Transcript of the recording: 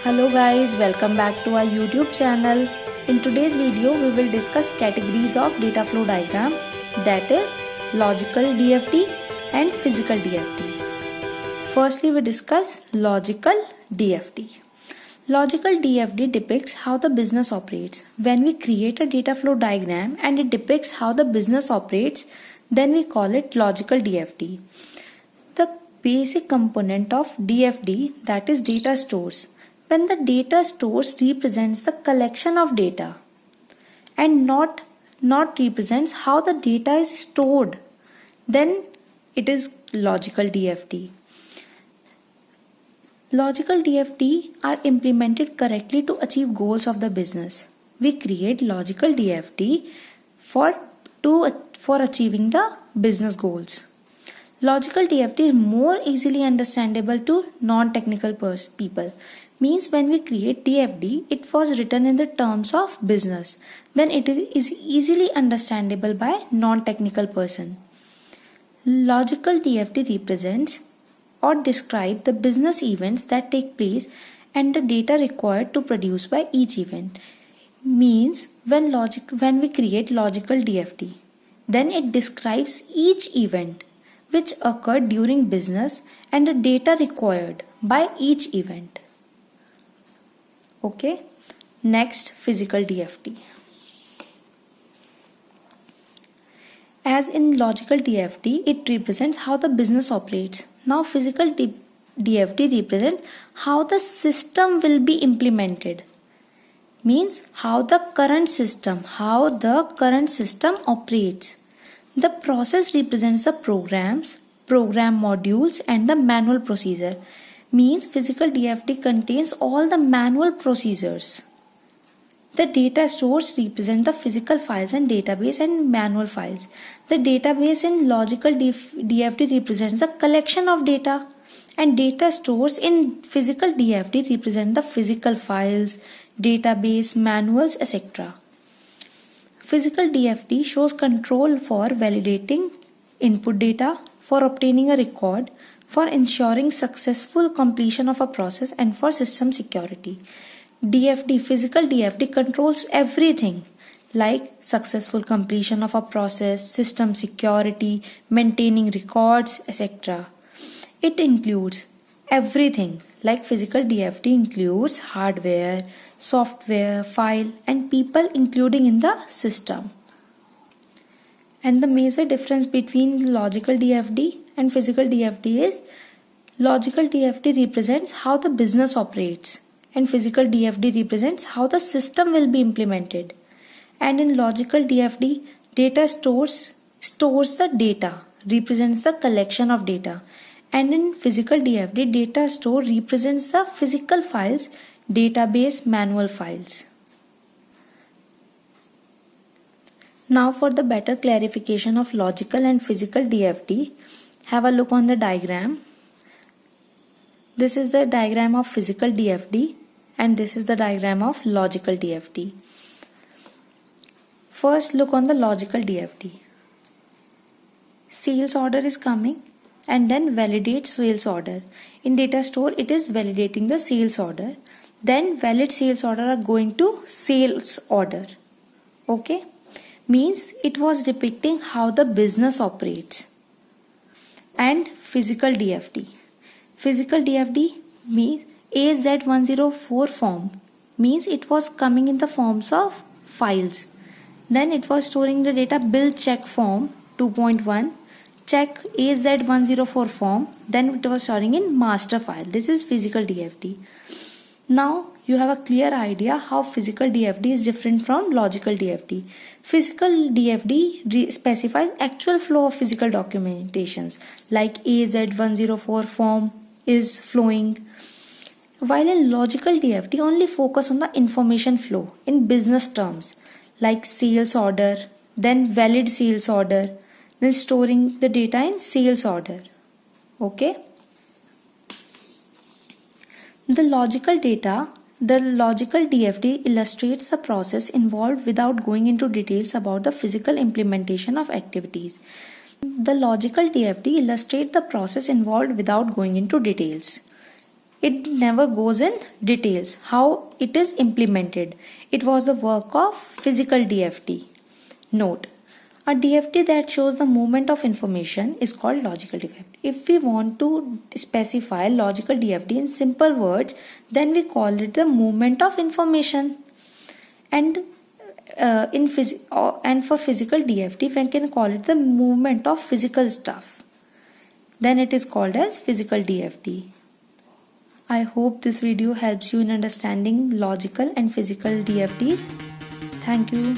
Hello guys, welcome back to our YouTube channel. In today's video, we will discuss categories of data flow diagram, that is logical DFD and physical DFD. Firstly, we discuss logical DFD. Logical DFD depicts how the business operates. When we create a data flow diagram and it depicts how the business operates, then we call it logical DFD. The basic component of DFD, that is data stores. When the data stores represents the collection of data and not represents how the data is stored, then it is logical DFD. Logical DFD are implemented correctly to achieve goals of the business. We create logical DFD for achieving the business goals. Logical DFD is more easily understandable to non-technical people. Means when we create DFD, it was written in the terms of business. Then it is easily understandable by non-technical person. Logical DFD represents or describe the business events that take place and the data required to produce by each event. Means when we create logical DFD, then it describes each event which occurred during business and the data required by each event. Okay, next physical DFD. As in logical DFD, it represents how the business operates. Now physical DFD represents how the system will be implemented. Means how the current system operates. The process represents the programs, program modules and the manual procedure. Means physical DFD contains all the manual procedures. The data stores represent the physical files and database and manual files. The database in logical DFD represents the collection of data, and data stores in physical DFD represent the physical files, database, manuals, etc. Physical DFD shows control for validating input data, for obtaining a record, for ensuring successful completion of a process and for system security. Physical DFD controls everything like successful completion of a process, system security, maintaining records, etc. It includes everything like physical DFD includes hardware, software, file and people including in the system. And the major difference between logical DFD and physical DFD is logical DFD represents how the business operates and physical DFD represents how the system will be implemented. And in logical DFD, data stores the data, represents the collection of data. And in physical DFD, data store represents the physical files, database, manual files. Now for the better clarification of logical and physical DFD, have a look on the diagram. This is the diagram of physical DFD and this is the diagram of logical DFD. First look on the logical DFD. Sales order is coming and then validate sales order. In data store it is validating the sales order. Then valid sales order are going to sales order. Okay. Means it was depicting how the business operates. And physical DFD. Physical DFD means AZ104 form. Means it was coming in the forms of files. Then it was storing the data bill check form 2.1. Check AZ104 form. Then it was storing in master file. This is physical DFD. Now you have a clear idea how physical DFD is different from logical DFD. Physical DFD specifies actual flow of physical documentations like AZ104 form is flowing, while in logical DFD only focus on the information flow in business terms like sales order, then valid sales order, then storing the data in sales order. Okay. The logical DFD illustrates the process involved without going into details about the physical implementation of activities. The logical DFD illustrates the process involved without going into details. It never goes in details how it is implemented. It was the work of physical DFT. Note, a DFT that shows the movement of information is called logical DFT. If we want to specify logical DFT in simple words, then we call it the movement of information. And for physical DFT, we can call it the movement of physical stuff. Then it is called as physical DFT. I hope this video helps you in understanding logical and physical DFTs. Thank you.